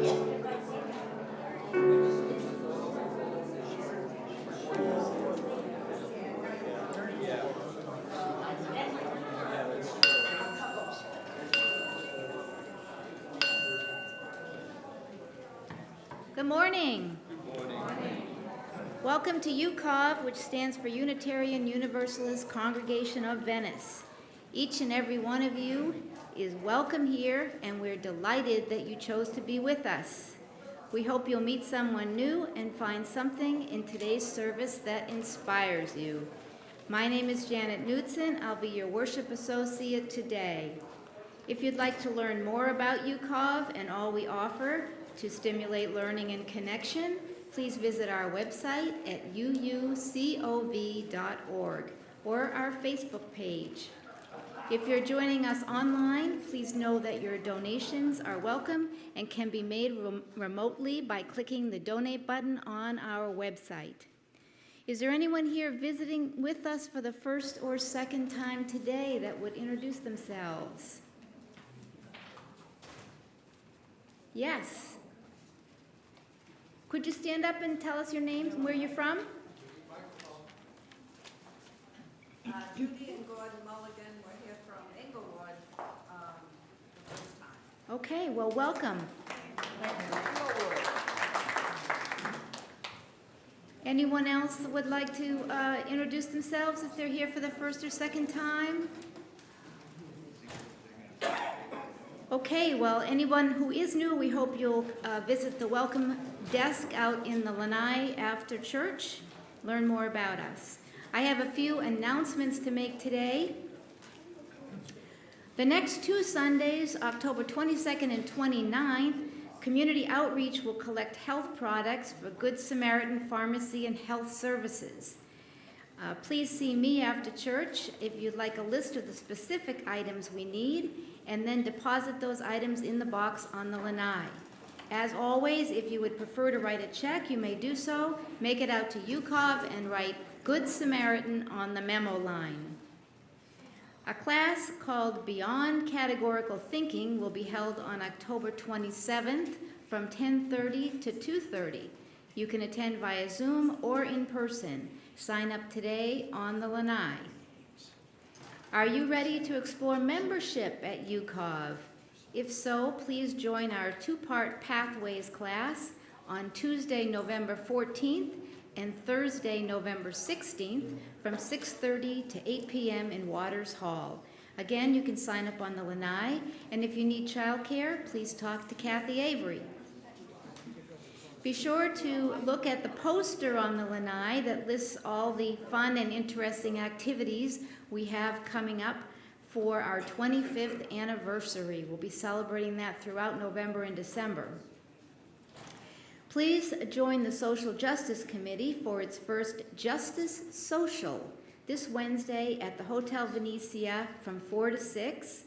Good morning. Good morning. Welcome to UCOV, which stands for Unitarian Universalist Congregation of Venice. Each and every one of you is welcome here, and we're delighted that you chose to be with us. We hope you'll meet someone new and find something in today's service that inspires you. My name is Janet Knudsen. I'll be your worship associate today. If you'd like to learn more about UCOV and all we offer to stimulate learning and connection, please visit our website at uucov.org or our Facebook page. If you're joining us online, please know that your donations are welcome and can be made remotely by clicking the donate button on our website. Is there anyone here visiting with us for the first or second time today that would introduce themselves? Yes. Could you stand up and tell us your name and where you're from? Judy and Gordon Mulligan. We're here from Englewood the first time. Okay, well, welcome. Anyone else that would like to introduce themselves if they're here for the first or second time? Okay, well, anyone who is new, we hope you'll visit the welcome desk out in the lanai after church, learn more about us. I have a few announcements to make today. The next 2 Sundays, October 22nd and 29th, Community Outreach will collect health products for Good Samaritan Pharmacy and Health Services. Please see me after church if you'd like a list of the specific items we need, and then deposit those items in the box on the lanai. As always, if you would prefer to write a check, you may do so. Make it out to UCOV and write Good Samaritan on the memo line. A class called Beyond Categorical Thinking will be held on October 27th from 10:30 to 2:30. You can attend via Zoom or in person. Sign up today on the lanai. Are you ready to explore membership at UCOV? If so, please join our 2-part Pathways class on Tuesday, November 14th and Thursday, November 16th from 6:30 to 8 p.m. in Waters Hall. Again, you can sign up on the lanai, and if you need childcare, please talk to Kathy Avery. Be sure to look at the poster on the lanai that lists all the fun and interesting activities we have coming up for our 25th anniversary. We'll be celebrating that throughout November and December. Please join the Social Justice Committee for its first Justice Social this Wednesday at the Hotel Venice from 4 to 6.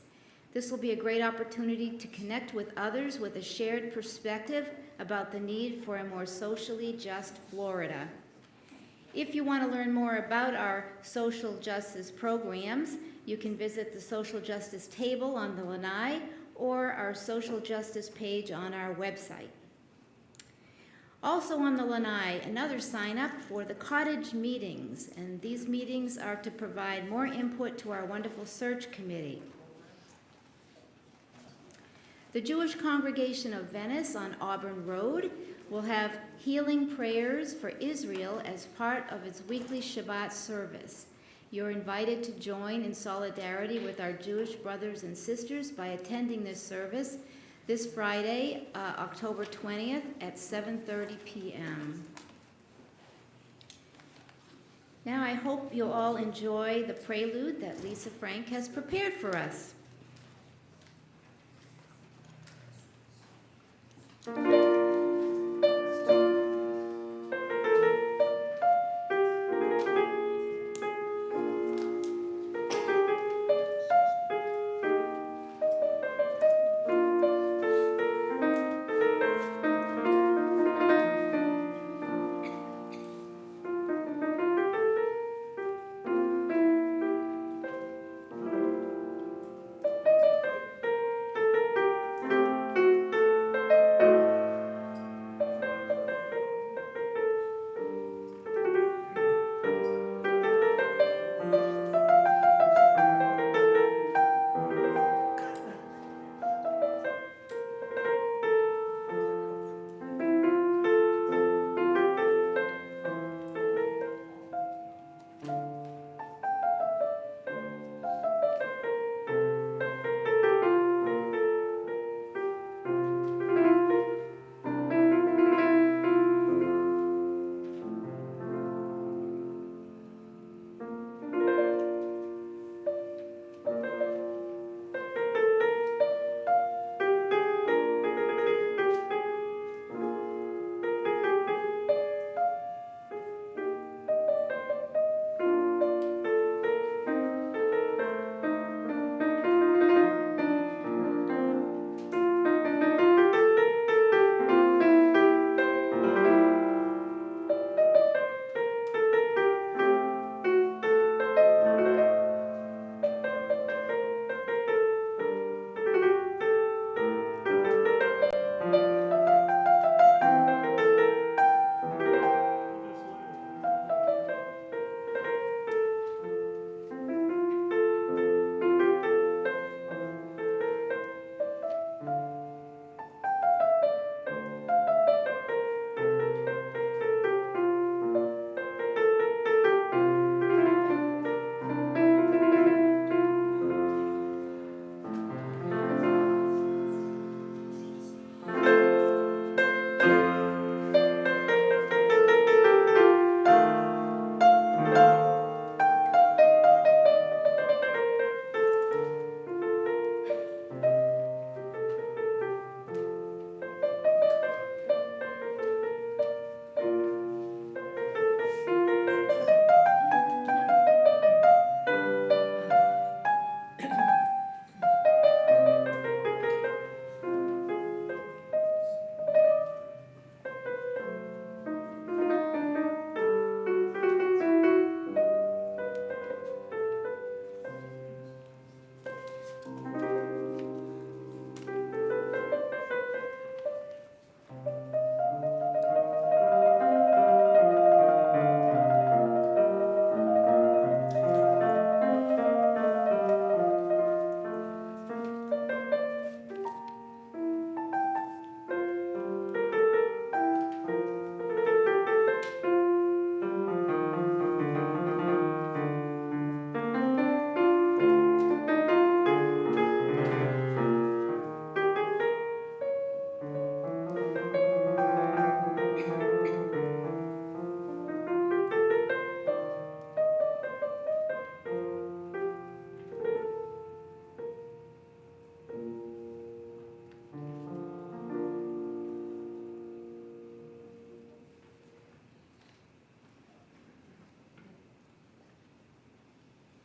This will be a great opportunity to connect with others with a shared perspective about the need for a more socially just Florida. If you want to learn more about our social justice programs, you can visit the social justice table on the lanai or our social justice page on our website. Also on the lanai, another sign up for the cottage meetings, and these meetings are to provide more input to our wonderful search committee. The Jewish Congregation of Venice on Auburn Road will have healing prayers for Israel as part of its weekly Shabbat service. You're invited to join in solidarity with our Jewish brothers and sisters by attending this service this Friday, October 20th at 7:30 p.m. Now I hope you'll all enjoy the prelude that Lisa Frank has prepared for us.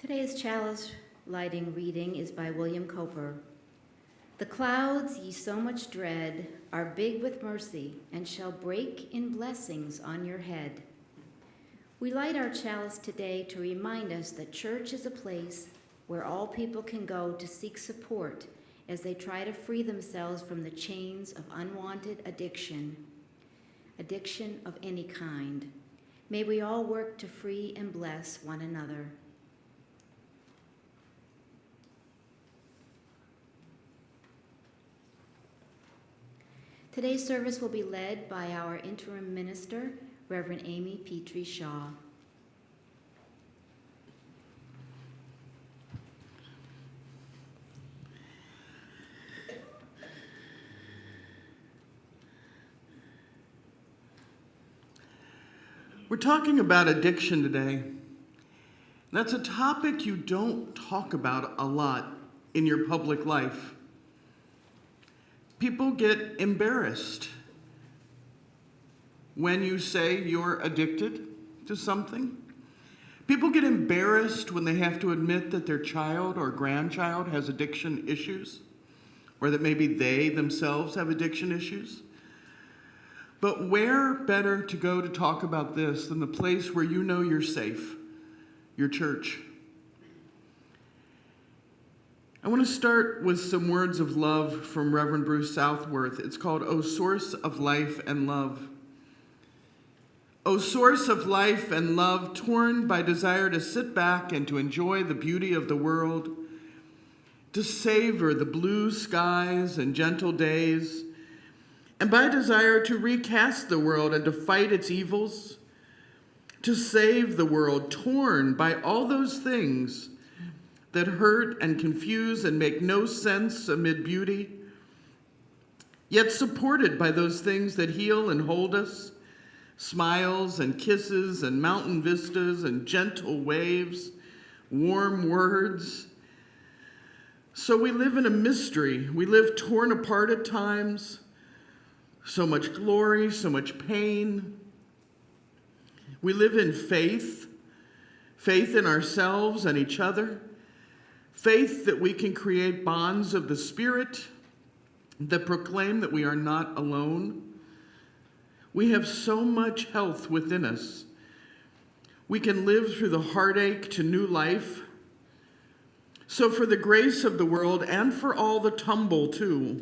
Today's chalice lighting reading is by William Cowper. The clouds ye so much dread are big with mercy and shall break in blessings on your head. We light our chalice today to remind us that church is a place where all people can go to seek support as they try to free themselves from the chains of unwanted addiction of any kind. May we all work to free and bless one another. Today's service will be led by our interim minister, Reverend Amy Petrie Shaw. We're talking about addiction today. That's a topic you don't talk about a lot in your public life. People get embarrassed when you say you're addicted to something. People get embarrassed when they have to admit that their child or grandchild has addiction issues, or that maybe they themselves have addiction issues. But where better to go to talk about this than the place where you know you're safe, your church? I want to start with some words of love from Reverend Bruce Southworth. It's called, O Source of Life and Love. O source of life and love, torn by desire to sit back and to enjoy the beauty of the world, to savor the blue skies and gentle days, and by desire to recast the world and to fight its evils, to save the world, torn by all those things that hurt and confuse and make no sense amid beauty, yet supported by those things that heal and hold us, smiles and kisses and mountain vistas and gentle waves, warm words. So we live in a mystery. We live torn apart at times, so much glory, so much pain. We live in faith in ourselves and each other, faith that we can create bonds of the Spirit that proclaim that we are not alone. We have so much health within us. We can live through the heartache to new life. So for the grace of the world and for all the tumble too,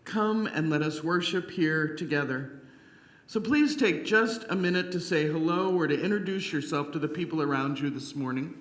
come and let us worship here together. So please take just a minute to say hello or to introduce yourself to the people around you this morning.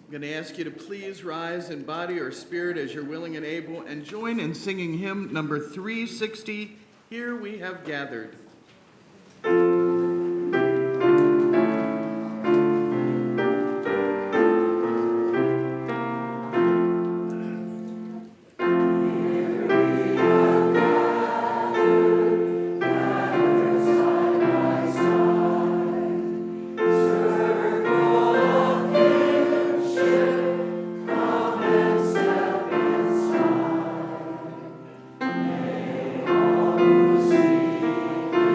I'm going to ask you to please rise in body or spirit as you're willing and able and join in singing hymn number 360, Here We Have Gathered. May all see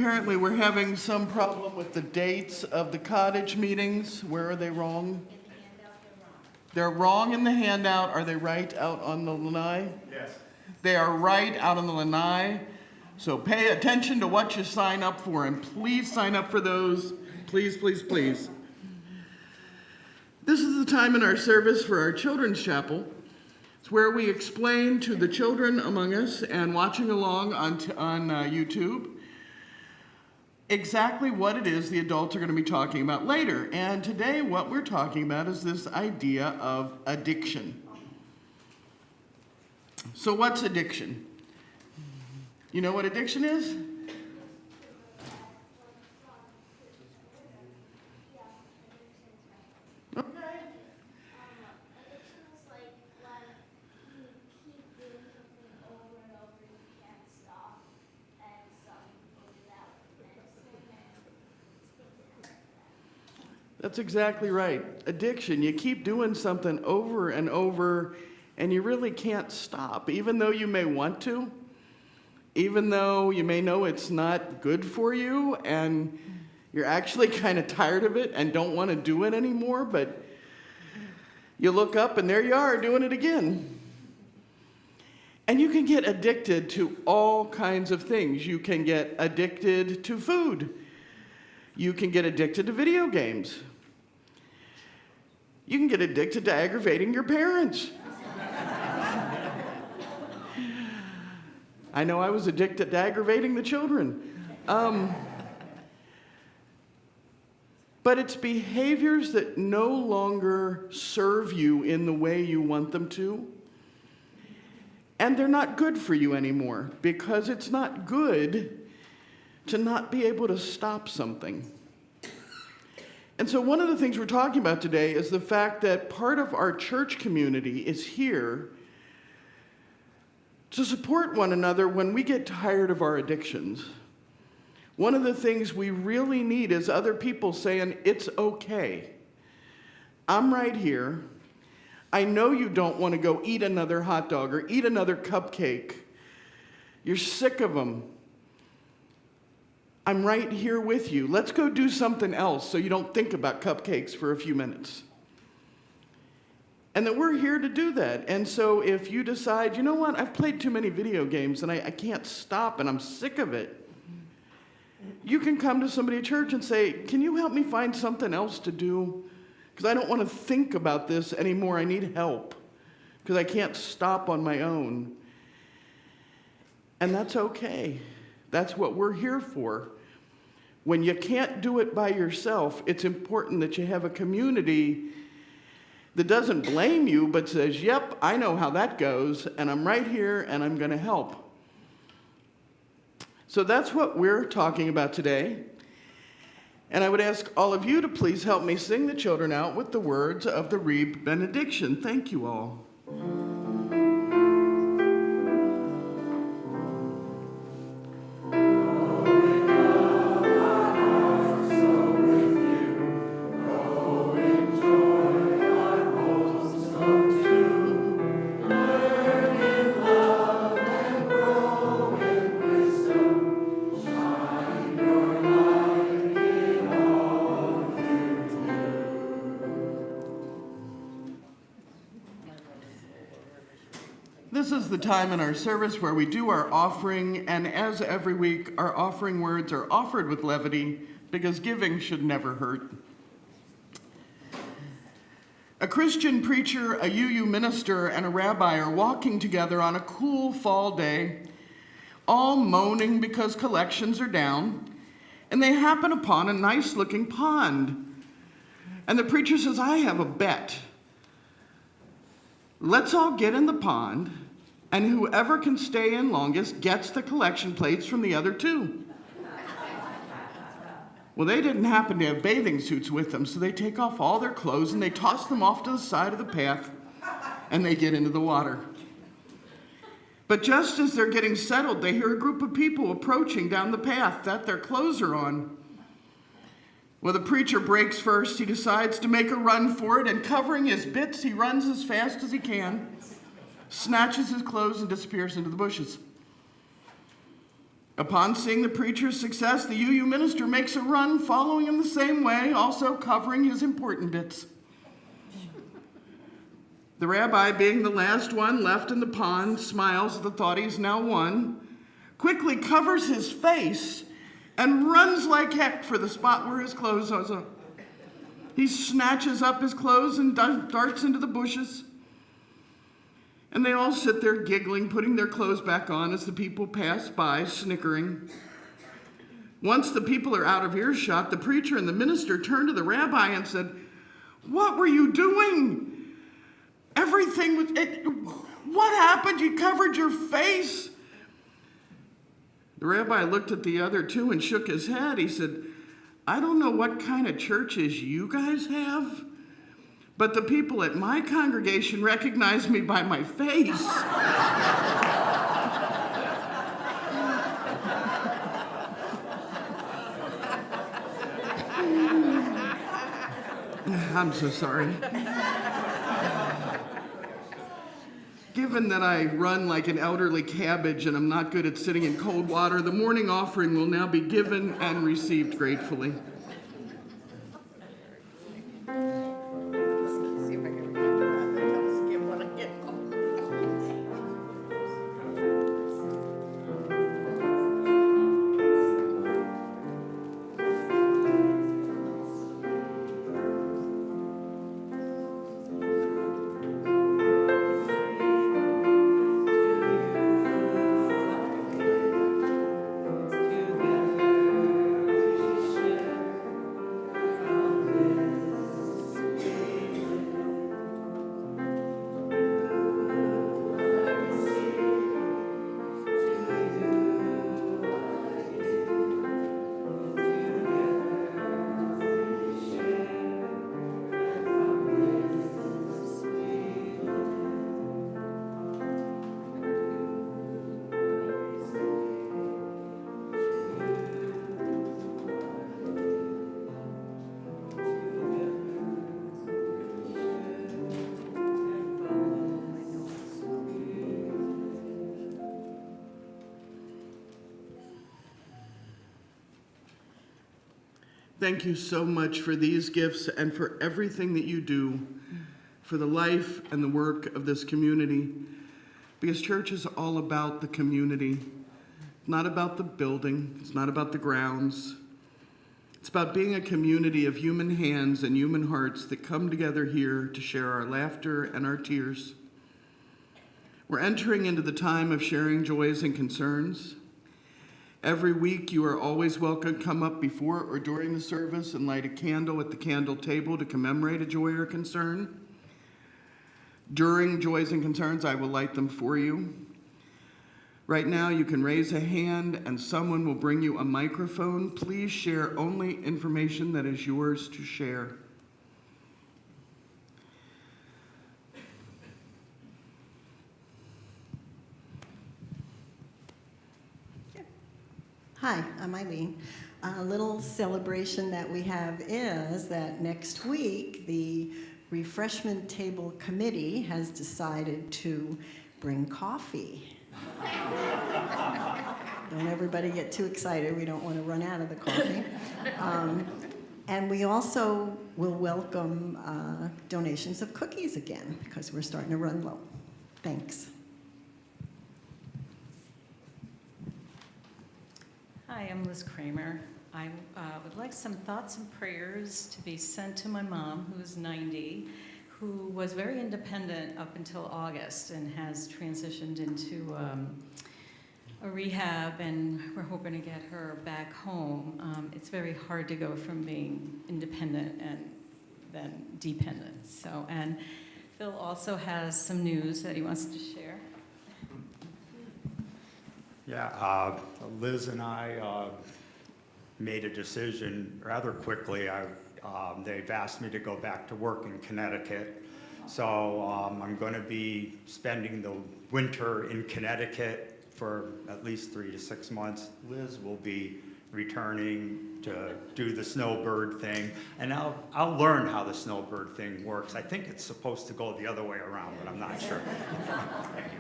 Apparently, we're having some problem with the dates of the cottage meetings. Where are they wrong? They're wrong in the handout. Are they right out on the lanai? Yes. They are right out on the lanai. So pay attention to what you sign up for, and please sign up for those. Please, please, please. This is the time in our service for our children's chapel. It's where we explain to the children among us and watching along on YouTube exactly what it is the adults are going to be talking about later. And today what we're talking about is this idea of addiction. So what's addiction? You know what addiction is? That's exactly right. Addiction. You keep doing something over and over, and you really can't stop, even though you may want to, even though you may know it's not good for you, and you're actually kind of tired of it and don't want to do it anymore, but you look up and there you are doing it again. And you can get addicted to all kinds of things. You can get addicted to food. You can get addicted to video games. You can get addicted to aggravating your parents. I know I was addicted to aggravating the children. But it's behaviors that no longer serve you in the way you want them to. And they're not good for you anymore, because it's not good to not be able to stop something. And so one of the things we're talking about today is the fact that part of our church community is here to support one another when we get tired of our addictions. One of the things we really need is other people saying, it's okay. I'm right here. I know you don't want to go eat another hot dog or eat another cupcake. You're sick of them. I'm right here with you. Let's go do something else so you don't think about cupcakes for a few minutes. And that we're here to do that. And so if you decide, you know what, I've played too many video games and I can't stop and I'm sick of it, you can come to somebody at church and say, can you help me find something else to do? Because I don't want to think about this anymore. I need help because I can't stop on my own. And that's okay. That's what we're here for. When you can't do it by yourself, it's important that you have a community that doesn't blame you, but says, yep, I know how that goes, and I'm right here, and I'm going to help. So that's what we're talking about today. And I would ask all of you to please help me sing the children out with the words of the Reeb benediction. Thank you all. This is the time in our service where we do our offering, and as every week, our offering words are offered with levity because giving should never hurt. A Christian preacher, a UU minister, and a rabbi are walking together on a cool fall day, all moaning because collections are down, and they happen upon a nice-looking pond. And the preacher says, I have a bet. Let's all get in the pond, and whoever can stay in longest gets the collection plates from the other two. Well, they didn't happen to have bathing suits with them, so they take off all their clothes and they toss them off to the side of the path, and they get into the water. But just as they're getting settled, they hear a group of people approaching down the path that their clothes are on. Well, the preacher breaks first. He decides to make a run for it, and covering his bits, he runs as fast as he can, snatches his clothes, and disappears into the bushes. Upon seeing the preacher's success, the UU minister makes a run following in the same way, also covering his important bits. The rabbi, being the last one left in the pond, smiles at the thought he's now won, quickly covers his face, and runs like heck for the spot where his clothes are. He snatches up his clothes and darts into the bushes. And they all sit there giggling, putting their clothes back on as the people pass by, snickering. Once the people are out of earshot, the preacher and the minister turned to the rabbi and said, "What were you doing? Everything was... What happened? You covered your face." The rabbi looked at the other two and shook his head. He said, "I don't know what kind of churches you guys have, but the people at my congregation recognize me by my face." I'm so sorry. Given that I run like an elderly cabbage and I'm not good at sitting in cold water, the morning offering will now be given and received gratefully. See if I can remember that. I'll skip what I get. Thank you so much for these gifts and for everything that you do for the life and the work of this community. Because church is all about the community. It's not about the building. It's not about the grounds. It's about being a community of human hands and human hearts that come together here to share our laughter and our tears. We're entering into the time of sharing joys and concerns. Every week, you are always welcome to come up before or during the service and light a candle at the candle table to commemorate a joy or concern. During joys and concerns, I will light them for you. Right now, you can raise a hand and someone will bring you a microphone. Please share only information that is yours to share. Hi, I'm Eileen. A little celebration that we have is that next week, the refreshment table committee has decided to bring coffee. Don't everybody get too excited. We don't want to run out of the coffee. And we also will welcome donations of cookies again because we're starting to run low. Thanks. Hi, I'm Liz Kramer. I would like some thoughts and prayers to be sent to my mom, who's 90, who was very independent up until August and has transitioned into a rehab, and we're hoping to get her back home. It's very hard to go from being independent and then dependent. So, and Phil also has some news that he wants to share. Yeah, Liz and I made a decision rather quickly. They've asked me to go back to work in Connecticut. So I'm going to be spending the winter in Connecticut for at least 3 to 6 months. Liz will be returning to do the snowbird thing. And I'll learn how the snowbird thing works. I think it's supposed to go the other way around, but I'm not sure. Thank you.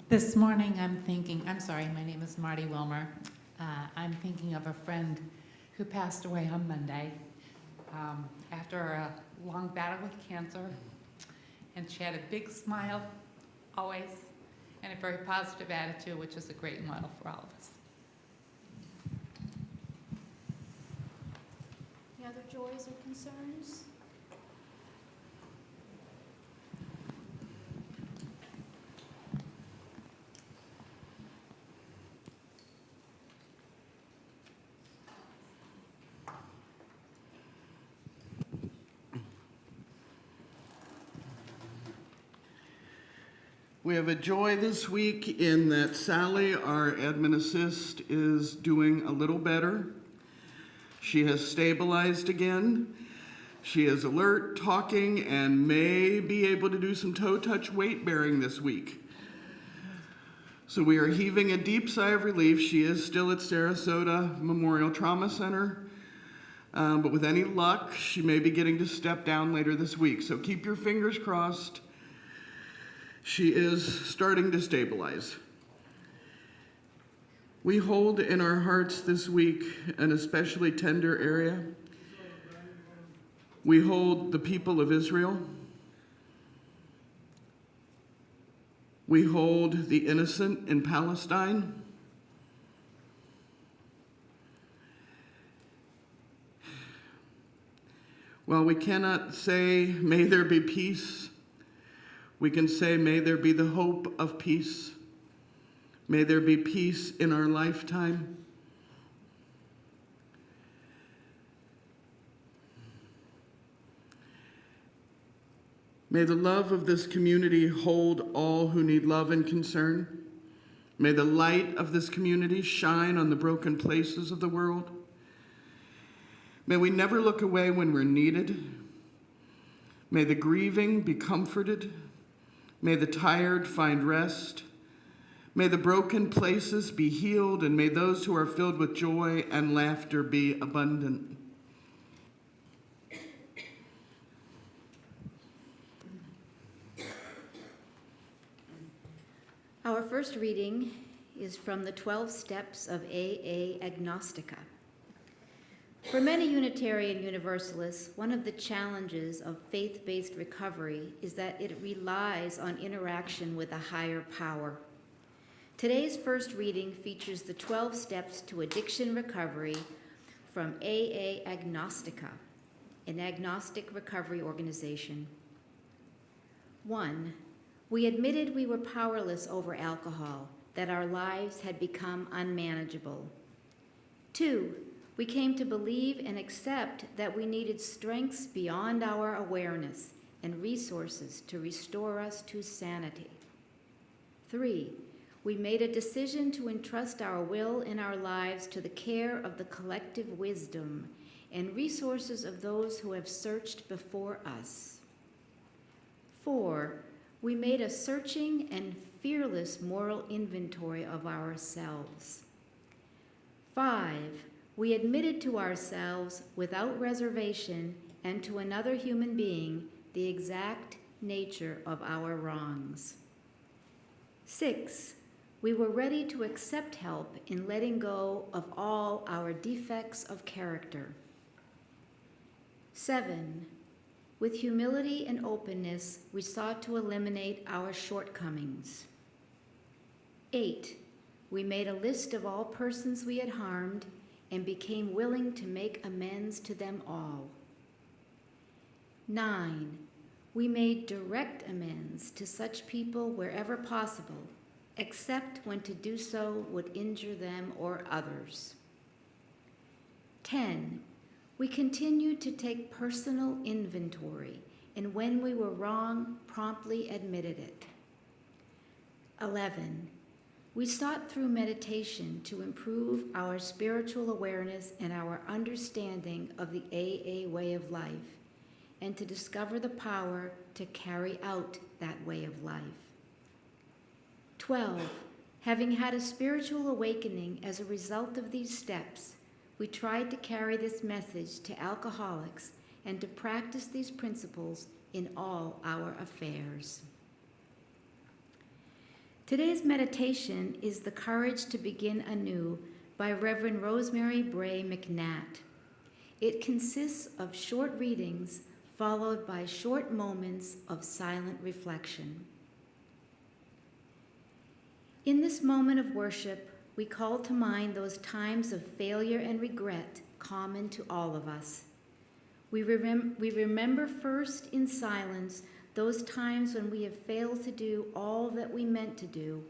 This morning I'm thinking, I'm sorry, my name is Marty Wilmer. I'm thinking of a friend who passed away on Monday after a long battle with cancer. And she had a big smile, always, and a very positive attitude, which is a great model for all of us. Any other joys or concerns? We have a joy this week in that Sally, our admin assist, is doing a little better. She has stabilized again. She is alert, talking, and may be able to do some toe touch weight bearing this week. So we are heaving a deep sigh of relief. She is still at Sarasota Memorial Trauma Center. But with any luck, she may be getting to step down later this week. So keep your fingers crossed. She is starting to stabilize. We hold in our hearts this week an especially tender area. We hold the people of Israel. We hold the innocent in Palestine. While we cannot say, may there be peace, we can say, may there be the hope of peace. May there be peace in our lifetime. May the love of this community hold all who need love and concern. May the light of this community shine on the broken places of the world. May we never look away when we're needed. May the grieving be comforted. May the tired find rest. May the broken places be healed, and may those who are filled with joy and laughter be abundant. Our first reading is from the 12 Steps of AA Agnostica. For many Unitarian Universalists, one of the challenges of faith-based recovery is that it relies on interaction with a higher power. Today's first reading features the 12 Steps to Addiction Recovery from AA Agnostica, an agnostic recovery organization. 1. We admitted we were powerless over alcohol, that our lives had become unmanageable. 2. We came to believe and accept that we needed strengths beyond our awareness and resources to restore us to sanity. 3. We made a decision to entrust our will and our lives to the care of the collective wisdom and resources of those who have searched before us. 4. We made a searching and fearless moral inventory of ourselves. 5. We admitted to ourselves without reservation and to another human being the exact nature of our wrongs. 6. We were ready to accept help in letting go of all our defects of character. 7. With humility and openness, we sought to eliminate our shortcomings. 8. We made a list of all persons we had harmed and became willing to make amends to them all. 9. We made direct amends to such people wherever possible, except when to do so would injure them or others. 10. We continued to take personal inventory, and when we were wrong, promptly admitted it. 11. We sought through meditation to improve our spiritual awareness and our understanding of the AA way of life, and to discover the power to carry out that way of life. 12. Having had a spiritual awakening as a result of these steps, we tried to carry this message to alcoholics and to practice these principles in all our affairs. Today's meditation is The Courage to Begin Anew by Reverend Rosemary Bray McNatt. It consists of short readings followed by short moments of silent reflection. In this moment of worship, we call to mind those times of failure and regret common to all of us. We remember first in silence those times when we have failed to do all that we meant to do,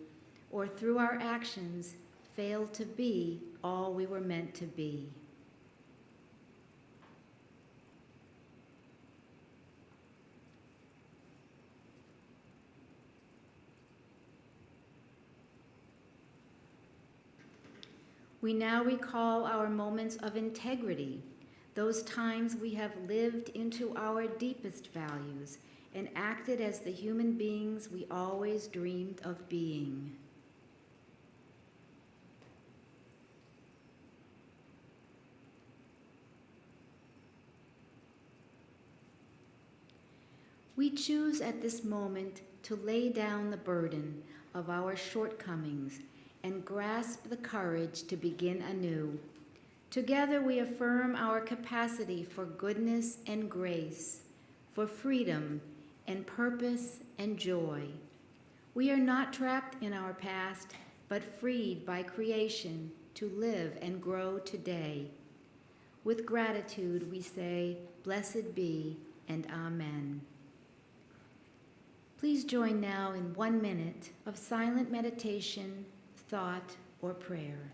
or through our actions, failed to be all we were meant to be. We now recall our moments of integrity, those times we have lived into our deepest values and acted as the human beings we always dreamed of being. We choose at this moment to lay down the burden of our shortcomings and grasp the courage to begin anew. Together we affirm our capacity for goodness and grace, for freedom and purpose and joy. We are not trapped in our past, but freed by creation to live and grow today. With gratitude we say, "Blessed be," and Amen. Please join now in 1 minute of silent meditation, thought, or prayer.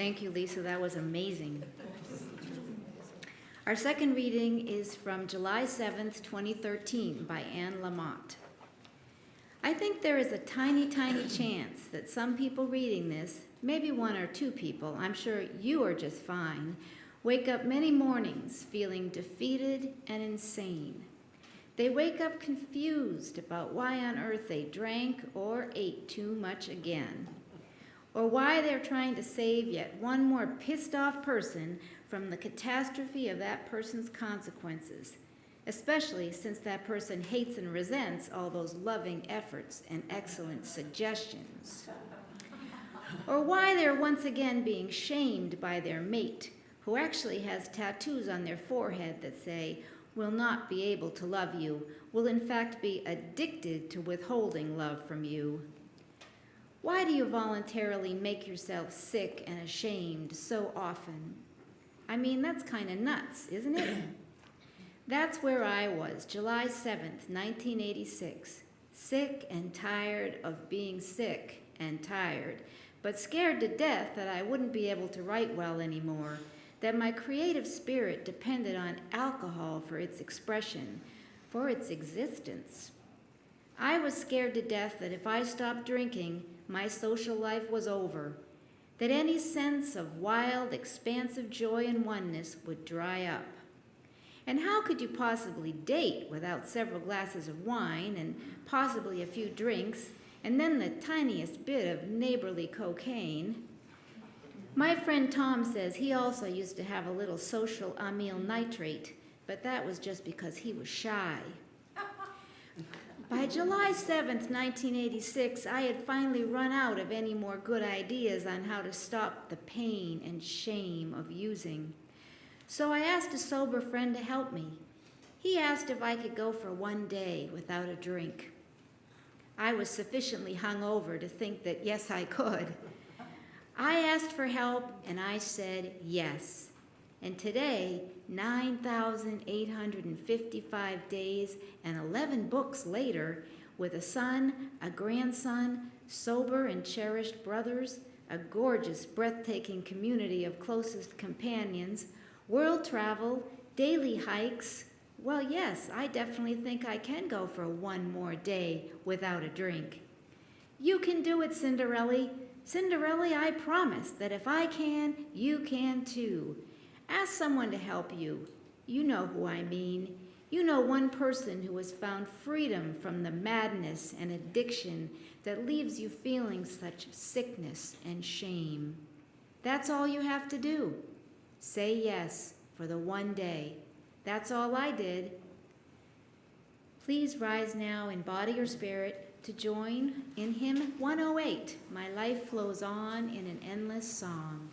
Thank you, Lisa. That was amazing. Our second reading is from July 7th, 2013, by Anne Lamott. I think there is a tiny, tiny chance that some people reading this, maybe one or two people, I'm sure you are just fine, wake up many mornings feeling defeated and insane. They wake up confused about why on earth they drank or ate too much again, or why they're trying to save yet one more pissed off person from the catastrophe of that person's consequences, especially since that person hates and resents all those loving efforts and excellent suggestions. Or why they're once again being shamed by their mate, who actually has tattoos on their forehead that say, will not be able to love you, will in fact be addicted to withholding love from you. Why do you voluntarily make yourself sick and ashamed so often? I mean, that's kind of nuts, isn't it? That's where I was, July 7th, 1986, sick and tired of being sick and tired, but scared to death that I wouldn't be able to write well anymore, that my creative spirit depended on alcohol for its expression, for its existence. I was scared to death that if I stopped drinking, my social life was over, that any sense of wild, expansive joy and oneness would dry up. And how could you possibly date without several glasses of wine and possibly a few drinks, and then the tiniest bit of neighborly cocaine? My friend Tom says he also used to have a little social amyl nitrate, but that was just because he was shy. By July 7th, 1986, I had finally run out of any more good ideas on how to stop the pain and shame of using. So I asked a sober friend to help me. He asked if I could go for one day without a drink. I was sufficiently hungover to think that yes, I could. I asked for help, and I said yes. And today, 9,855 days and 11 books later, with a son, a grandson, sober and cherished brothers, a gorgeous, breathtaking community of closest companions, world travel, daily hikes, well, yes, I definitely think I can go for one more day without a drink. You can do it, Cinderella. Cinderella, I promise that if I can, you can too. Ask someone to help you. You know who I mean. You know one person who has found freedom from the madness and addiction that leaves you feeling such sickness and shame. That's all you have to do. Say yes for the one day. That's all I did. Please rise now in body or spirit to join in hymn 108, My Life Flows On in an Endless Song.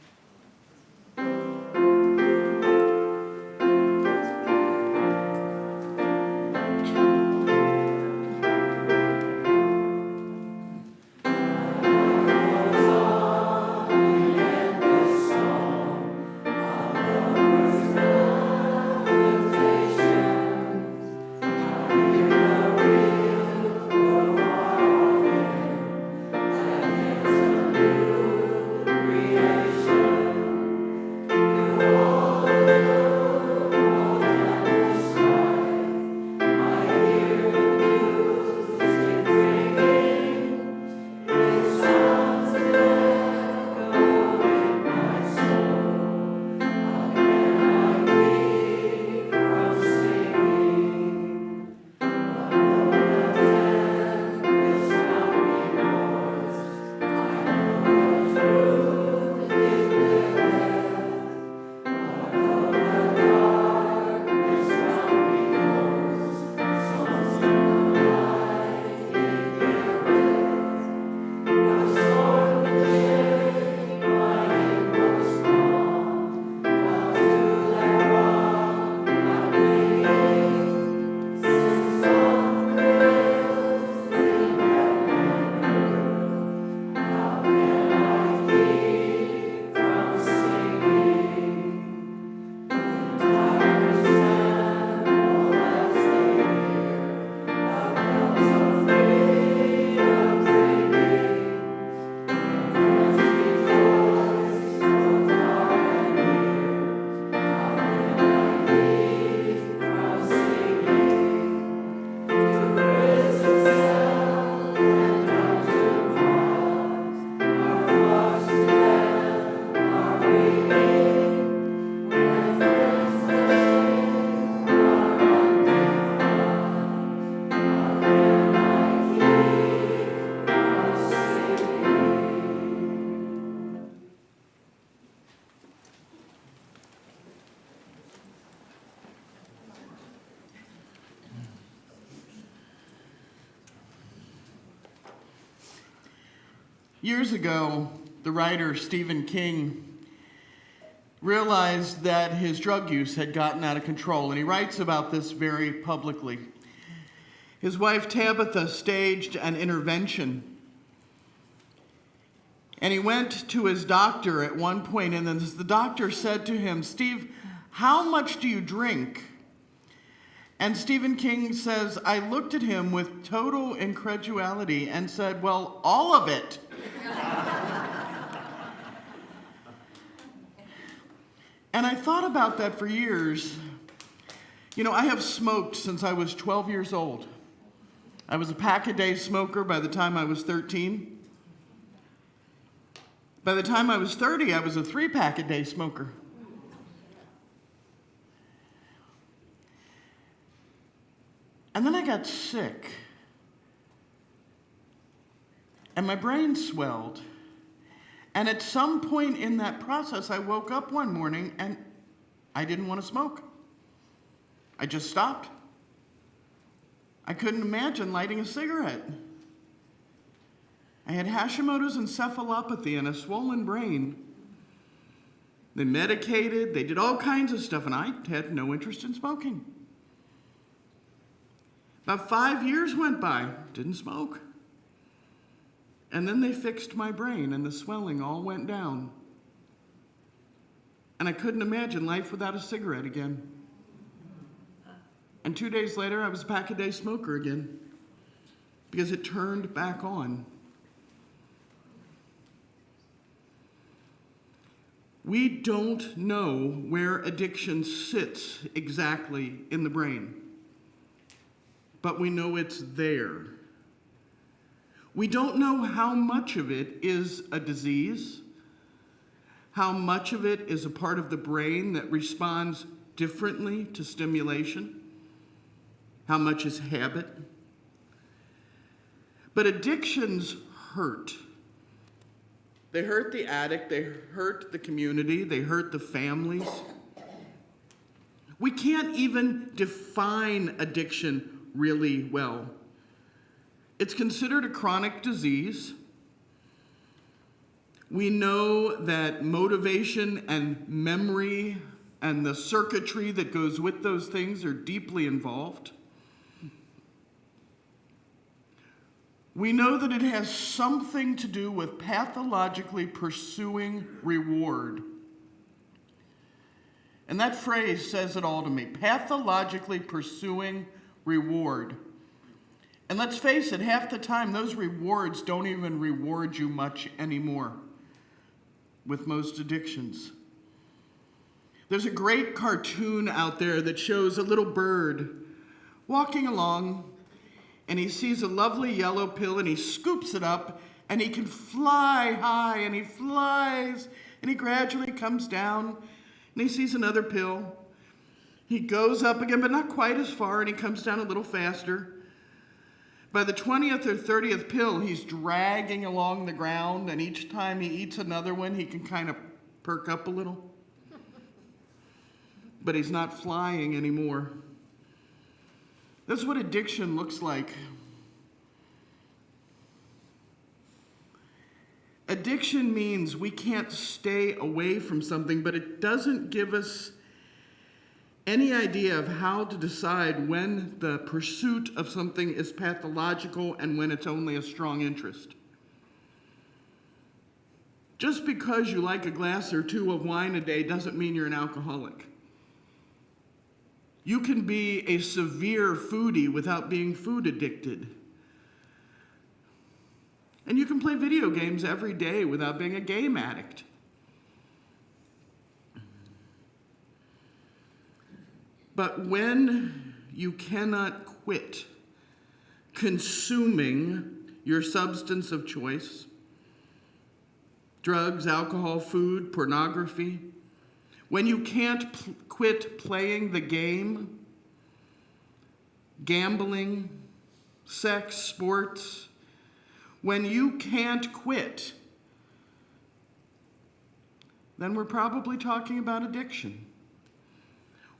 Creation. Years ago, the writer Stephen King realized that his drug use had gotten out of control, and he writes about this very publicly. His wife Tabitha staged an intervention, and he went to his doctor at one point, and then the doctor said to him, "Steve, how much do you drink?" And Stephen King says, "I looked at him with total incredulity and said, well, all of it." And I thought about that for years. You know, I have smoked since I was 12 years old. I was a pack-a-day smoker by the time I was 13. By the time I was 30, I was a 3-pack-a-day smoker. And then I got sick. And my brain swelled. And at some point in that process, I woke up one morning and I didn't want to smoke. I just stopped. I couldn't imagine lighting a cigarette. I had Hashimoto's encephalopathy and a swollen brain. They medicated, they did all kinds of stuff, and I had no interest in smoking. About 5 years went by, didn't smoke. And then they fixed my brain and the swelling all went down. And I couldn't imagine life without a cigarette again. And 2 days later, I was a pack-a-day smoker again because it turned back on. We don't know where addiction sits exactly in the brain, but we know it's there. We don't know how much of it is a disease, how much of it is a part of the brain that responds differently to stimulation, how much is habit. But addictions hurt. They hurt the addict, they hurt the community, they hurt the families. We can't even define addiction really well. It's considered a chronic disease. We know that motivation and memory and the circuitry that goes with those things are deeply involved. We know that it has something to do with pathologically pursuing reward. And that phrase says it all to me, pathologically pursuing reward. And let's face it, half the time those rewards don't even reward you much anymore with most addictions. There's a great cartoon out there that shows a little bird walking along, and he sees a lovely yellow pill and he scoops it up and he can fly high, and he flies and he gradually comes down and he sees another pill. He goes up again, but not quite as far, and he comes down a little faster. By the 20th or 30th pill, he's dragging along the ground, and each time he eats another one, he can kind of perk up a little. But he's not flying anymore. That's what addiction looks like. Addiction means we can't stay away from something, but it doesn't give us any idea of how to decide when the pursuit of something is pathological and when it's only a strong interest. Just because you like a glass or two of wine a day doesn't mean you're an alcoholic. You can be a severe foodie without being food addicted. And you can play video games every day without being a game addict. But when you cannot quit consuming your substance of choice, drugs, alcohol, food, pornography, when you can't quit playing the game, gambling, sex, sports, when you can't quit, then we're probably talking about addiction.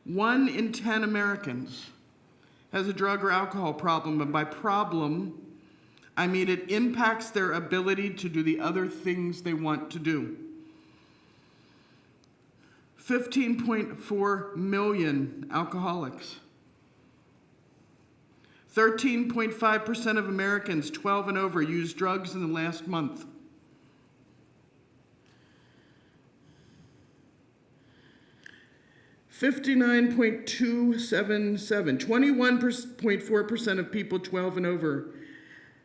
1 in 10 Americans has a drug or alcohol problem, and by problem, I mean, it impacts their ability to do the other things they want to do. 15.4 million alcoholics. 13.5% of Americans 12 and over used drugs in the last month. $59.277, 21.4% of people 12 and over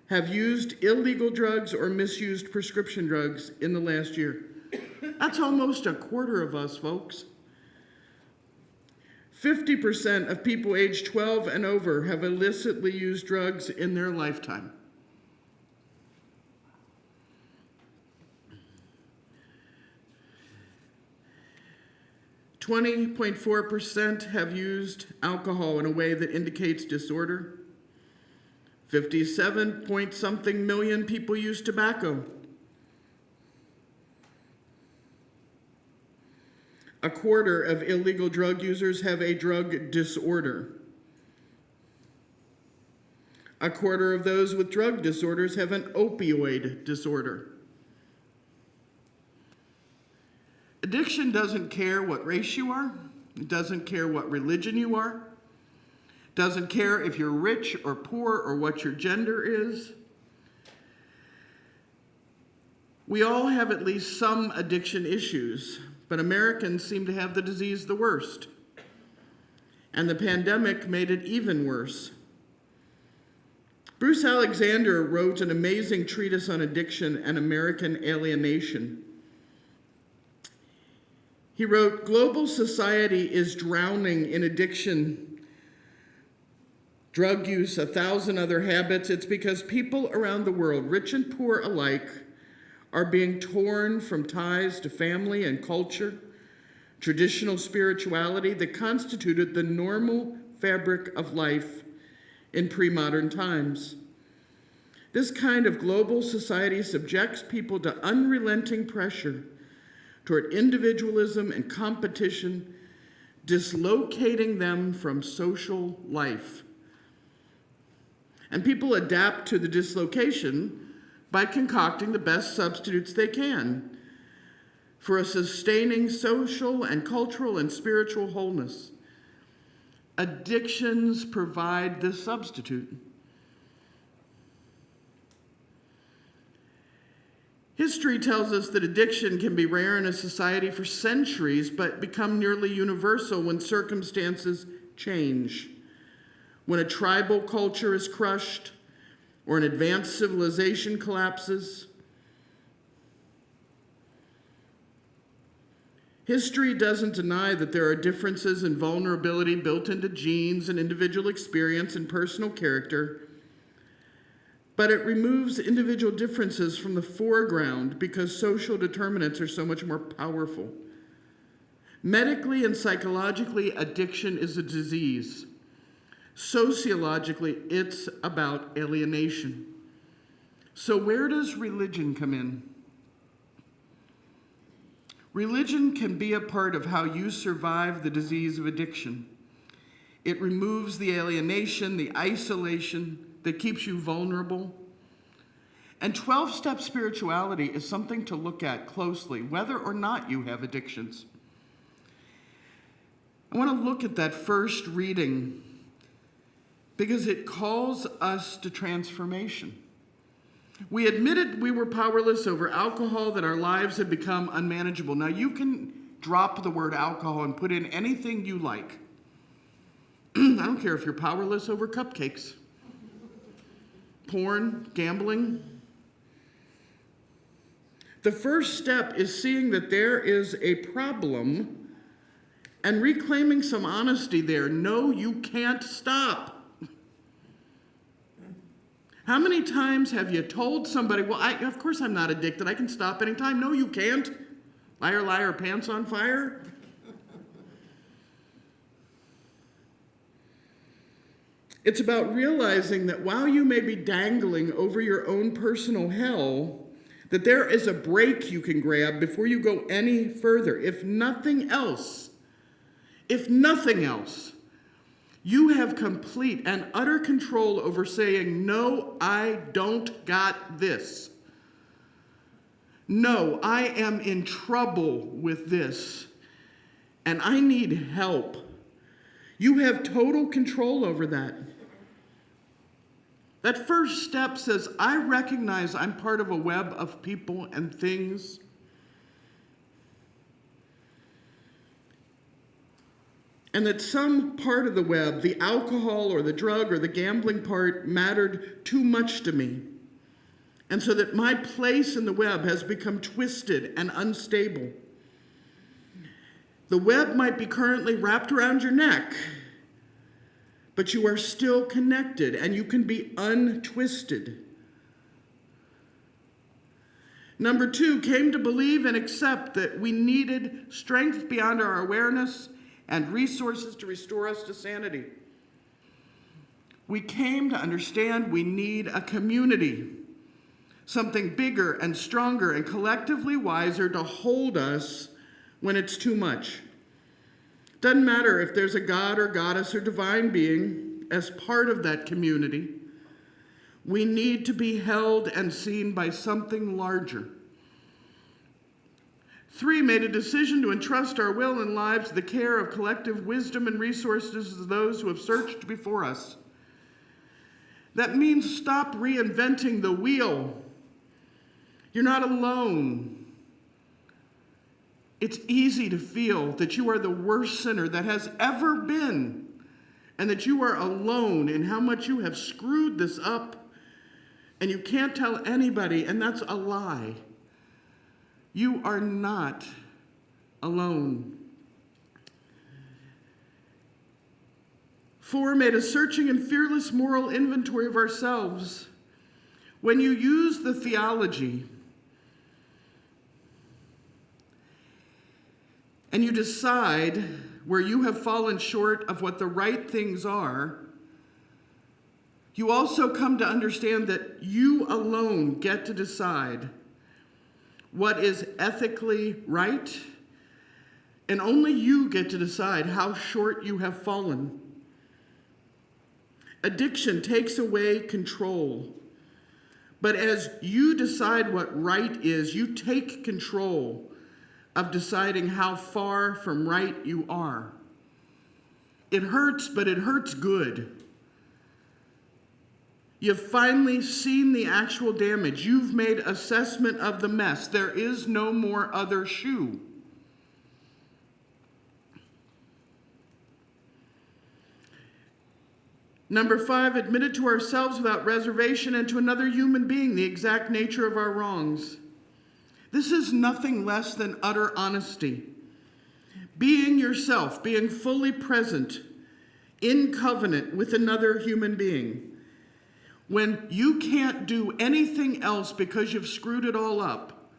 have used illegal drugs or misused prescription drugs in the last year. That's almost a quarter of us, folks. 50% of people aged 12 and over have illicitly used drugs in their lifetime. (20.4% have used alcohol in a way that indicates disorder. 57-point-something million people use tobacco. A quarter of illegal drug users have a drug disorder. A quarter of those with drug disorders have an opioid disorder. Addiction doesn't care what race you are. It doesn't care what religion you are. Doesn't care if you're rich or poor or what your gender is. We all have at least some addiction issues, but Americans seem to have the disease the worst. And the pandemic made it even worse. Bruce Alexander wrote an amazing treatise on addiction and American alienation. He wrote, "Global society is drowning in addiction, drug use, 1,000 other habits. It's because people around the world, rich and poor alike, are being torn from ties to family and culture, traditional spirituality that constituted the normal fabric of life in pre-modern times. This kind of global society subjects people to unrelenting pressure toward individualism and competition, dislocating them from social life. And people adapt to the dislocation by concocting the best substitutes they can for a sustaining social and cultural and spiritual wholeness. Addictions provide this substitute. History tells us that addiction can be rare in a society for centuries, but become nearly universal when circumstances change. When a tribal culture is crushed, or an advanced civilization collapses. History doesn't deny that there are differences in vulnerability built into genes and individual experience and personal character, but it removes individual differences from the foreground because social determinants are so much more powerful. Medically and psychologically, addiction is a disease. Sociologically, it's about alienation. So where does religion come in? Religion can be a part of how you survive the disease of addiction. It removes the alienation, the isolation that keeps you vulnerable. And 12-step spirituality is something to look at closely, whether or not you have addictions. I want to look at that first reading because it calls us to transformation. We admitted we were powerless over alcohol, that our lives had become unmanageable. Now you can drop the word alcohol and put in anything you like. I don't care if you're powerless over cupcakes, porn, gambling. The first step is seeing that there is a problem and reclaiming some honesty there. No, you can't stop. How many times have you told somebody, well, of course I'm not addicted, I can stop anytime? No, you can't. Liar, liar, pants on fire. It's about realizing that while you may be dangling over your own personal hell, that there is a break you can grab before you go any further. If nothing else, You have complete and utter control over saying, no, I don't got this. No, I am in trouble with this, and I need help. You have total control over that. That first step says, I recognize I'm part of a web of people and things. And that some part of the web, the alcohol or the drug or the gambling part, mattered too much to me. And so that my place in the web has become twisted and unstable. The web might be currently wrapped around your neck, but you are still connected and you can be untwisted. Number 2, came to believe and accept that we needed strength beyond our awareness and resources to restore us to sanity. We came to understand we need a community, something bigger and stronger and collectively wiser to hold us when it's too much. Doesn't matter if there's a god or goddess or divine being as part of that community. We need to be held and seen by something larger. 3, made a decision to entrust our will and lives to the care of collective wisdom and resources of those who have searched before us. That means stop reinventing the wheel. You're not alone. It's easy to feel that you are the worst sinner that has ever been, and that you are alone in how much you have screwed this up, and you can't tell anybody, and that's a lie. You are not alone. 4, made a searching and fearless moral inventory of ourselves. When you use the theology and you decide where you have fallen short of what the right things are, you also come to understand that you alone get to decide what is ethically right, and only you get to decide how short you have fallen. Addiction takes away control. But as you decide what right is, you take control of deciding how far from right you are. It hurts, but it hurts good. You've finally seen the actual damage. You've made assessment of the mess. There is no more other shoe. Number 5, admitted to ourselves without reservation and to another human being the exact nature of our wrongs. This is nothing less than utter honesty. Being yourself, being fully present in covenant with another human being. When you can't do anything else because you've screwed it all up,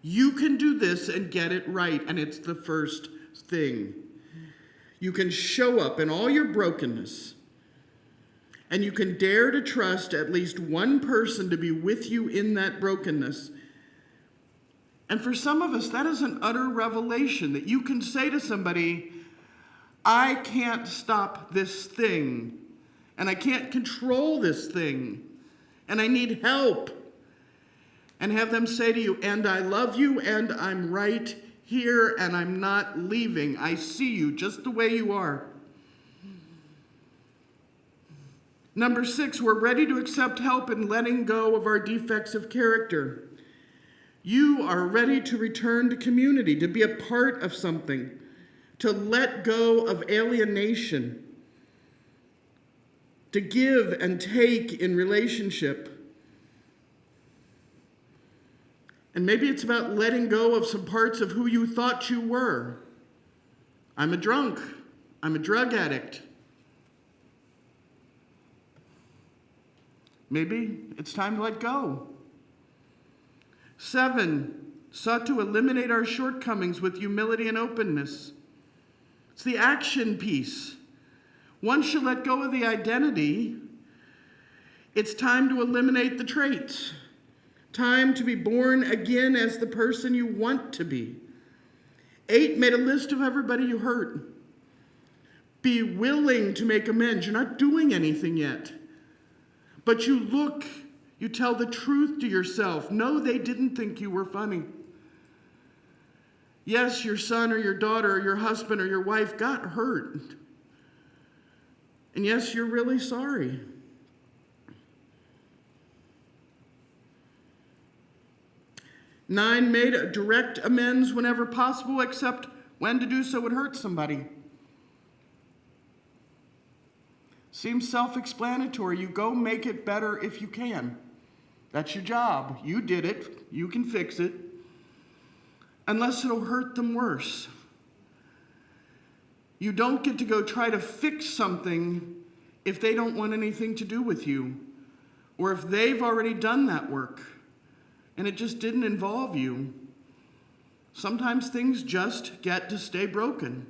you can do this and get it right, and it's the first thing. You can show up in all your brokenness, and you can dare to trust at least one person to be with you in that brokenness. And for some of us, that is an utter revelation that you can say to somebody, I can't stop this thing, and I can't control this thing, and I need help. And have them say to you, and I love you, and I'm right here, and I'm not leaving. I see you just the way you are. Number 6, we're ready to accept help in letting go of our defects of character. You are ready to return to community, to be a part of something, to let go of alienation, to give and take in relationship. And maybe it's about letting go of some parts of who you thought you were. I'm a drunk. I'm a drug addict. Maybe it's time to let go. 7, sought to eliminate our shortcomings with humility and openness. It's the action piece. Once you let go of the identity, it's time to eliminate the traits. Time to be born again as the person you want to be. 8, made a list of everybody you hurt. Be willing to make amends. You're not doing anything yet. But you look, you tell the truth to yourself. No, they didn't think you were funny. Yes, your son or your daughter or your husband or your wife got hurt. And yes, you're really sorry. Nine, made a direct amends whenever possible, except when to do so would hurt somebody. Seems self-explanatory. You go make it better if you can. That's your job. You did it. You can fix it. Unless it'll hurt them worse. You don't get to go try to fix something if they don't want anything to do with you, or if they've already done that work and it just didn't involve you. Sometimes things just get to stay broken.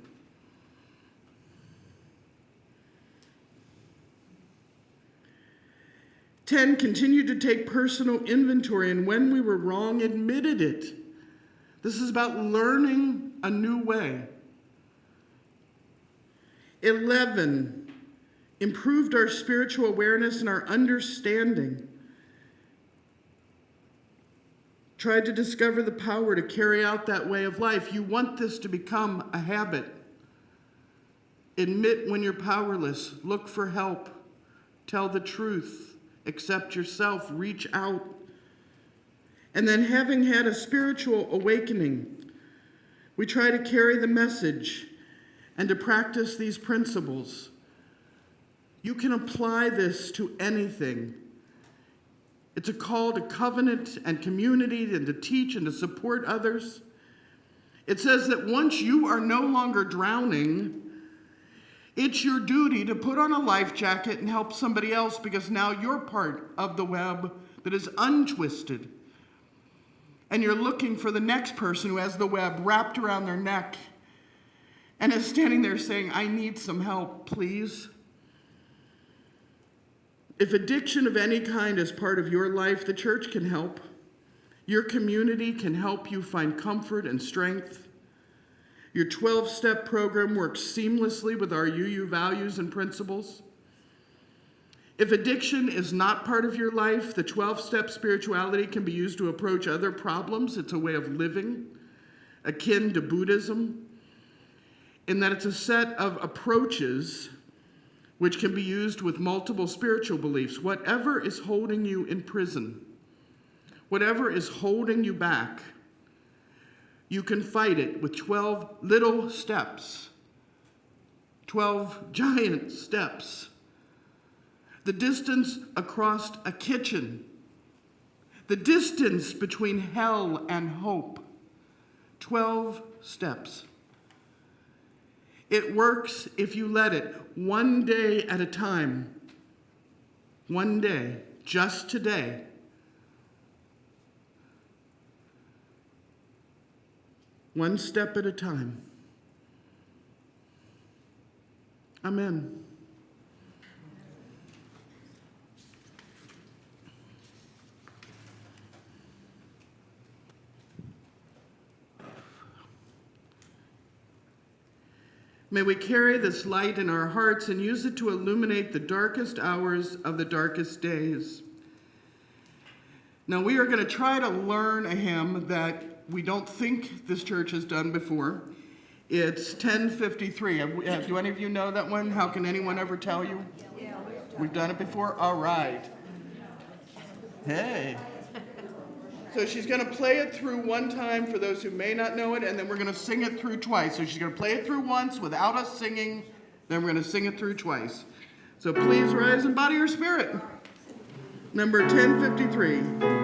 Ten, continued to take personal inventory, and when we were wrong, admitted it. This is about learning a new way. 11, improved our spiritual awareness and our understanding. Tried to discover the power to carry out that way of life. You want this to become a habit. Admit when you're powerless. Look for help. Tell the truth. Accept yourself. Reach out. And then, having had a spiritual awakening, we try to carry the message and to practice these principles. You can apply this to anything. It's a call to covenant and community and to teach and to support others. It says that once you are no longer drowning, it's your duty to put on a life jacket and help somebody else, because now you're part of the web that is untwisted. And you're looking for the next person who has the web wrapped around their neck and is standing there saying, I need some help, please. If addiction of any kind is part of your life, the church can help. Your community can help you find comfort and strength. Your 12-step program works seamlessly with our UU values and principles. If addiction is not part of your life, the 12-step spirituality can be used to approach other problems. It's a way of living, akin to Buddhism, in that it's a set of approaches which can be used with multiple spiritual beliefs. Whatever is holding you in prison, whatever is holding you back, you can fight it with 12 little steps, 12 giant steps. The distance across a kitchen, the distance between hell and hope, 12 steps. It works if you let it, one day at a time. One day, just today. One step at a time. Amen. May we carry this light in our hearts and use it to illuminate the darkest hours of the darkest days. Now, we are going to try to learn a hymn that we don't think this church has done before. It's 1053. Do any of you know that one? How can anyone ever tell you? We've done it before? All right. Hey. So she's going to play it through one time for those who may not know it, and then we're going to sing it through twice. So she's going to play it through once without us singing, then we're going to sing it through twice. So please rise in body or spirit. Number 1053.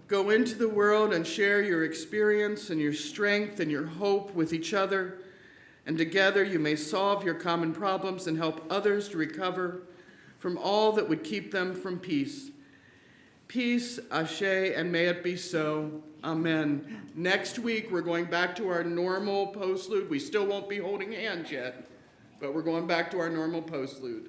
Go into the world and share your experience and your strength and your hope with each other, and together you may solve your common problems and help others to recover from all that would keep them from peace. Peace, Ashe, and may it be so. Amen. Next week, we're going back to our normal postlude. We still won't be holding hands yet, but we're going back to our normal postlude.